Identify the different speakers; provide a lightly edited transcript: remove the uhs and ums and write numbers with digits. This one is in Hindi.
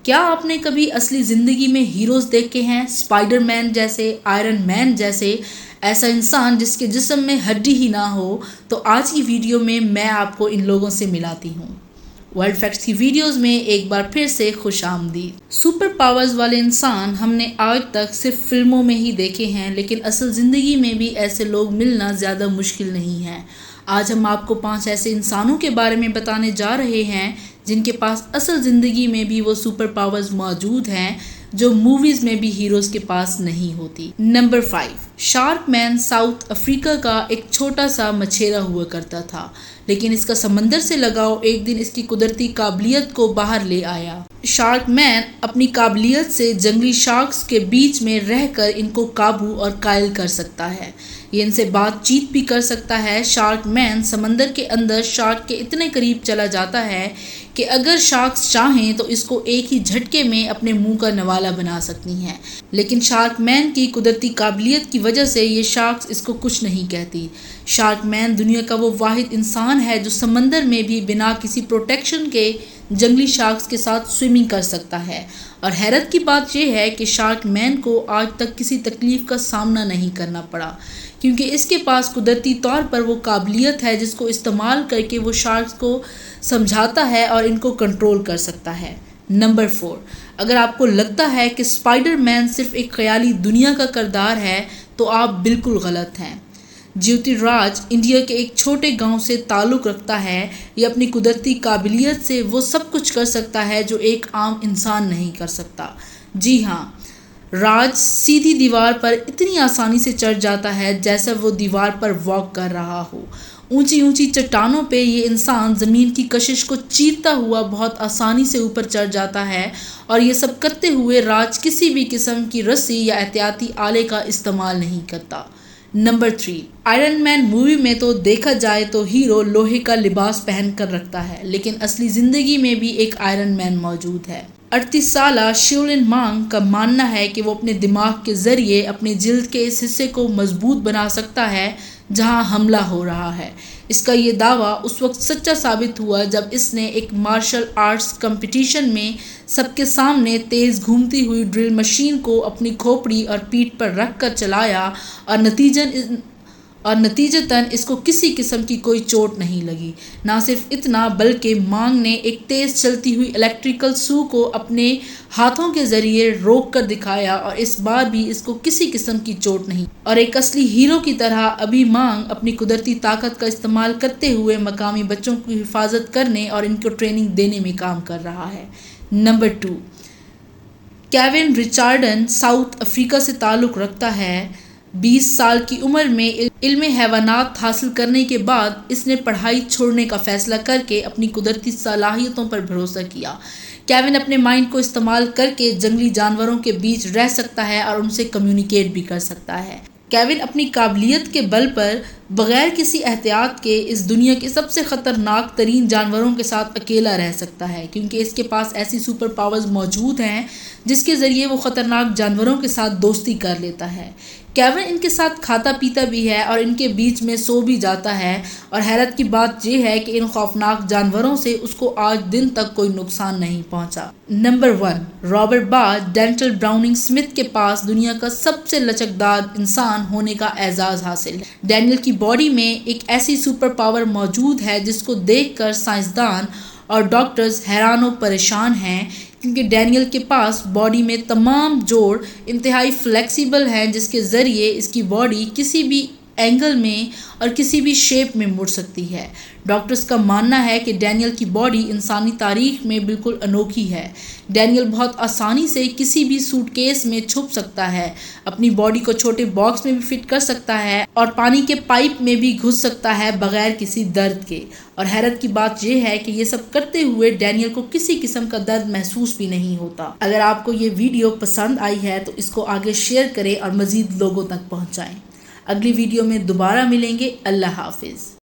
Speaker 1: क्या आपने कभी असली ज़िंदगी में हीरोज़ देखे हैं, स्पाइडरमैन जैसे, आयरन मैन जैसे, ऐसा इंसान जिसके जिस्म में हड्डी ही ना हो? तो आज की वीडियो में मैं आपको इन लोगों से मिलाती हूँ। वर्ल्ड फैक्ट्स की वीडियोस में एक बार फिर से खुश आमदीद। सुपर पावर्स वाले इंसान हमने आज तक सिर्फ फिल्मों में ही देखे हैं, लेकिन असल ज़िंदगी में भी ऐसे लोग मिलना ज़्यादा मुश्किल नहीं है। आज हम आपको 5 ऐसे इंसानों के बारे में बताने जा रहे हैं जिनके पास असल ज़िंदगी में भी वो सुपर पावर्स मौजूद हैं जो मूवीज़ में भी हीरोज़ के पास नहीं होती। Number 5, shark man south Africa का एक छोटा सा मछेरा हुआ करता था, लेकिन इसका समंदर से लगाव एक दिन इसकी कुदरती काबिलियत को बाहर ले आया। शार्क मैन अपनी काबिलियत से जंगली शार्क्स के बीच में रहकर इनको काबू और कायल कर सकता है। ये इनसे बातचीत भी कर सकता है। शार्क मैन समंदर के अंदर शार्क के इतने करीब चला जाता है कि अगर शार्क्स चाहें तो इसको एक ही झटके में अपने मुंह का नवाला बना सकती हैं, लेकिन शार्क मैन की कुदरती काबिलियत की वजह से ये शार्क्स इसको कुछ नहीं कहती। शार्क मैन दुनिया का वो वाहिद इंसान है जो समंदर में भी बिना किसी प्रोटेक्शन के जंगली शार्क्स के साथ स्विमिंग कर सकता है। और हैरत की बात यह है कि शार्क मैन को आज तक किसी तकलीफ का सामना नहीं करना पड़ा, क्योंकि इसके पास कुदरती तौर पर वो काबिलियत है जिसको इस्तेमाल करके वो शार्क्स को समझाता है और इनको कंट्रोल कर सकता है। नंबर 4, अगर आपको लगता है कि स्पाइडरमैन सिर्फ एक ख्याली दुनिया का किरदार है तो आप बिल्कुल गलत हैं। ज्योतिराज इंडिया के एक छोटे गांव से ताल्लुक़ रखता है। ये अपनी कुदरती काबिलियत से वो सब कुछ कर सकता है जो एक आम इंसान नहीं कर सकता। जी हाँ, राज सीधी दीवार पर इतनी आसानी से चढ़ जाता है जैसे वो दीवार पर वॉक कर रहा हो। ऊंची ऊंची चट्टानों पे ये इंसान ज़मीन की कशिश को चीरता हुआ बहुत आसानी से ऊपर चढ़ जाता है, और ये सब करते हुए राज किसी भी किस्म की रस्सी या एहतियाती आले का इस्तेमाल नहीं करता। नंबर 3, आयरन मैन मूवी में तो देखा जाए तो हीरो लोहे का लिबास पहन कर रखता है, लेकिन असली ज़िंदगी में भी एक आयरन मैन मौजूद है। 38 साला शिवलिन मांग का मानना है कि वो अपने दिमाग के ज़रिए अपने जिल्द के इस हिस्से को मजबूत बना सकता है जहां हमला हो रहा है। इसका ये दावा उस वक्त सच्चा साबित हुआ जब इसने एक मार्शल आर्ट्स कंपटीशन में सबके सामने तेज़ घूमती हुई ड्रिल मशीन को अपनी खोपड़ी और पीठ पर रख कर चलाया, और नतीजतन इसको किसी किस्म की कोई चोट नहीं लगी। ना सिर्फ इतना, बल्कि मांग ने एक तेज़ चलती हुई इलेक्ट्रिकल सू को अपने हाथों के ज़रिए रोक कर दिखाया, और इस बार भी इसको किसी किस्म की चोट नहीं। और एक असली हीरो की तरह अभी मांग अपनी कुदरती ताकत का इस्तेमाल करते हुए मकामी बच्चों की हिफाजत करने और इनको ट्रेनिंग देने में काम कर रहा है। Number 2, Kevin Richardson south Africa से ताल्लुक़ रखता है। 20 साल की उम्र में इल्म हैवानात हासिल करने के बाद इसने पढ़ाई छोड़ने का फ़ैसला करके अपनी कुदरती सलाहियतों पर भरोसा किया। केविन अपने माइंड को इस्तेमाल करके जंगली जानवरों के बीच रह सकता है और उनसे कम्युनिकेट भी कर सकता है। केविन अपनी काबिलियत के बल पर बग़ैर किसी एहतियात के इस दुनिया के सबसे ख़तरनाक तरीन जानवरों के साथ अकेला रह सकता है, क्योंकि इसके पास ऐसी सुपर पावर्स मौजूद हैं जिसके ज़रिए वो ख़तरनाक जानवरों के साथ दोस्ती कर लेता है। केविन इनके साथ खाता पीता भी है और इनके बीच में सो भी जाता है, और हैरत की बात यह है कि इन खौफनाक जानवरों से उसको आज दिन तक कोई नुकसान नहीं पहुंचा। नंबर 1, रॉबर्ट बाज डेंटल ब्राउनिंग स्मिथ के पास दुनिया का सबसे लचकदार इंसान होने का एजाज़ हासिल है। डैनियल की बॉडी में एक ऐसी सुपर पावर मौजूद है जिसको देखकर साइंसदान और डॉक्टर्स हैरान और परेशान हैं, क्योंकि डैनियल के पास बॉडी में तमाम जोड़ इंतहाई फ्लेक्सिबल हैं, जिसके ज़रिए इसकी बॉडी किसी भी एंगल में और किसी भी शेप में मुड़ सकती है। डॉक्टर्स का मानना है कि डैनियल की बॉडी इंसानी तारीख में बिल्कुल अनोखी है। डैनियल बहुत आसानी से किसी भी सूटकेस में छुप सकता है, अपनी बॉडी को छोटे बॉक्स में भी फिट कर सकता है, और पानी के पाइप में भी घुस सकता है बगैर किसी दर्द के। और हैरत की बात यह है कि ये सब करते हुए डैनियल को किसी किस्म का दर्द महसूस भी नहीं होता। अगर आपको ये वीडियो पसंद आई है तो इसको आगे शेयर करें और मज़ीद लोगों तक पहुँचाएँ। अगली वीडियो में दोबारा मिलेंगे। अल्लाह हाफिज़।